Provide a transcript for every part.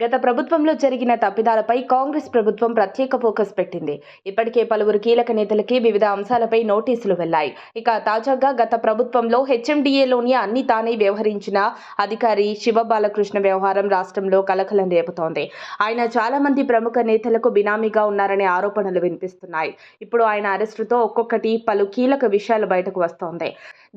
గత ప్రభుత్వంలో జరిగిన తప్పిదాలపై కాంగ్రెస్ ప్రభుత్వం ప్రత్యేక ఫోకస్ పెట్టింది. ఇప్పటికే పలువురు కీలక నేతలకి వివిధ అంశాలపై నోటీసులు వెళ్లాయి. ఇక తాజాగా గత ప్రభుత్వంలో హెచ్ఎండిఏలోని అన్ని తానే వ్యవహరించిన అధికారి శివబాలకృష్ణ వ్యవహారం రాష్ట్రంలో కలకలం రేపుతోంది. ఆయన చాలా మంది ప్రముఖ నేతలకు బినామీగా ఉన్నారనే ఆరోపణలు వినిపిస్తున్నాయి. ఇప్పుడు ఆయన అరెస్టుతో ఒక్కొక్కటి పలు కీలక విషయాలు బయటకు వస్తోంది.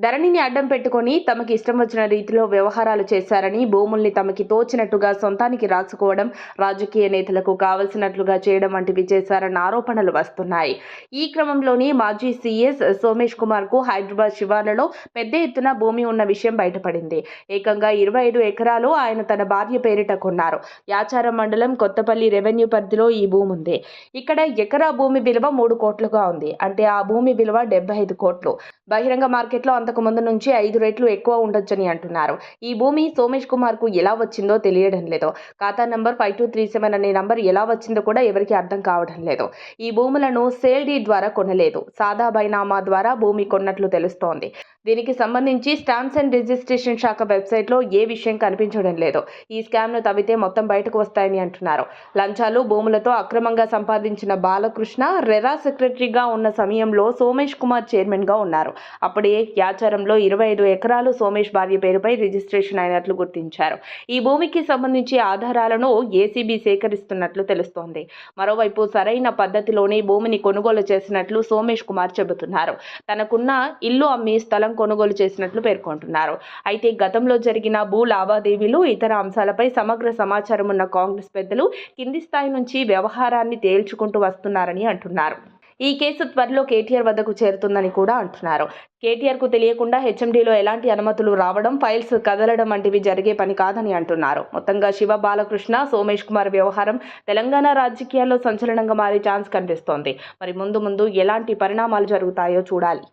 ధరణిని అడ్డం పెట్టుకుని తమకి ఇష్టం వచ్చిన రీతిలో వ్యవహారాలు చేశారని, భూముల్ని తమకి తోచినట్టుగా సొంతానికి రాసుకోవడం, రాజకీయ నేతలకు కావలసినట్లుగా చేయడం వంటివి చేశారన్న ఆరోపణలు వస్తున్నాయి. ఈ క్రమంలోనే మాజీ సీఎస్ సోమేష్ కుమార్ కు హైదరాబాద్ శివార్లలో పెద్ద ఎత్తున భూమి ఉన్న విషయం బయటపడింది. ఏకంగా 25 ఎకరాలు ఆయన తన భార్య పేరిట కొన్నారు. యాచారం మండలం కొత్తపల్లి రెవెన్యూ పరిధిలో ఈ భూమి ఉంది. ఇక్కడ ఎకరా భూమి విలువ 3 కోట్లుగా ఉంది. అంటే ఆ భూమి విలువ 75 కోట్లు. బహిరంగ మార్కెట్లో అంతకు ముందు నుంచి 5 రెట్లు ఎక్కువ ఉండొచ్చని అంటున్నారు. ఈ భూమి సోమేష్ కుమార్ కు ఎలా వచ్చిందో తెలియడం లేదు. ఖాతా నంబర్ 5237 అనే నంబర్ ఎలా వచ్చిందో కూడా ఎవరికి అర్థం కావడం లేదు. ఈ భూములను సేల్ డీడ్ ద్వారా కొనలేదు. సాదా బైనామా ద్వారా భూమి కొన్నట్లు తెలుస్తోంది. దీనికి సంబంధించి స్టాంప్స్ అండ్ రిజిస్ట్రేషన్ శాఖ వెబ్సైట్లో ఏ విషయం కనిపించడం లేదు. ఈ స్కామ్ను తవ్వితే మొత్తం బయటకు వస్తాయని అంటున్నారు. లంచాలు, భూములతో అక్రమంగా సంపాదించిన బాలకృష్ణ రెరా సెక్రటరీగా ఉన్న సమయంలో సోమేష్ కుమార్ చైర్మన్గా ఉన్నారు. అప్పుడే యాచారంలో 25 ఎకరాలు సోమేష్ భార్య పేరుపై రిజిస్ట్రేషన్ అయినట్లు గుర్తించారు. ఈ భూమికి సంబంధించి ఆధారాలను ఏసీబీ సేకరిస్తున్నట్లు తెలుస్తోంది. మరోవైపు సరైన పద్ధతిలోనే భూమిని కొనుగోలు చేసినట్లు సోమేష్ కుమార్ చెబుతున్నారు. తనకున్న ఇల్లు అమ్మి స్థలం కొనుగోలు చేసినట్లు పేర్కొంటున్నారు. అయితే గతంలో జరిగిన భూ లావాదేవీలు, ఇతర అంశాలపై సమగ్ర సమాచారం ఉన్న కాంగ్రెస్ పెద్దలు కింది స్థాయి నుంచి వ్యవహారాన్ని తేల్చుకుంటూ వస్తున్నారని అంటున్నారు. ఈ కేసు త్వరలో కేటీఆర్ వద్దకు చేరుతుందని కూడా అంటున్నారు. కేటీఆర్ కు తెలియకుండా హెచ్ఎండీలో ఎలాంటి అనుమతులు రావడం, ఫైల్స్ కదలడం వంటివి జరిగే పని కాదని అంటున్నారు. మొత్తంగా శివ బాలకృష్ణ, సోమేష్ కుమార్ వ్యవహారం తెలంగాణ రాజకీయాల్లో సంచలనంగా మారే ఛాన్స్ కనిపిస్తోంది. మరి ముందు ఎలాంటి పరిణామాలు జరుగుతాయో చూడాలి.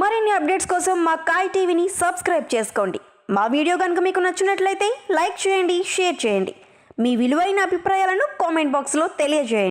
మరిన్ని అప్డేట్స్ కోసం మా కాయ్ టీవీని సబ్స్క్రైబ్ చేసుకోండి. మా వీడియో కనుక మీకు నచ్చినట్లయితే లైక్ చేయండి, షేర్ చేయండి. మీ విలువైన అభిప్రాయాలను కామెంట్ బాక్స్లో తెలియజేయండి.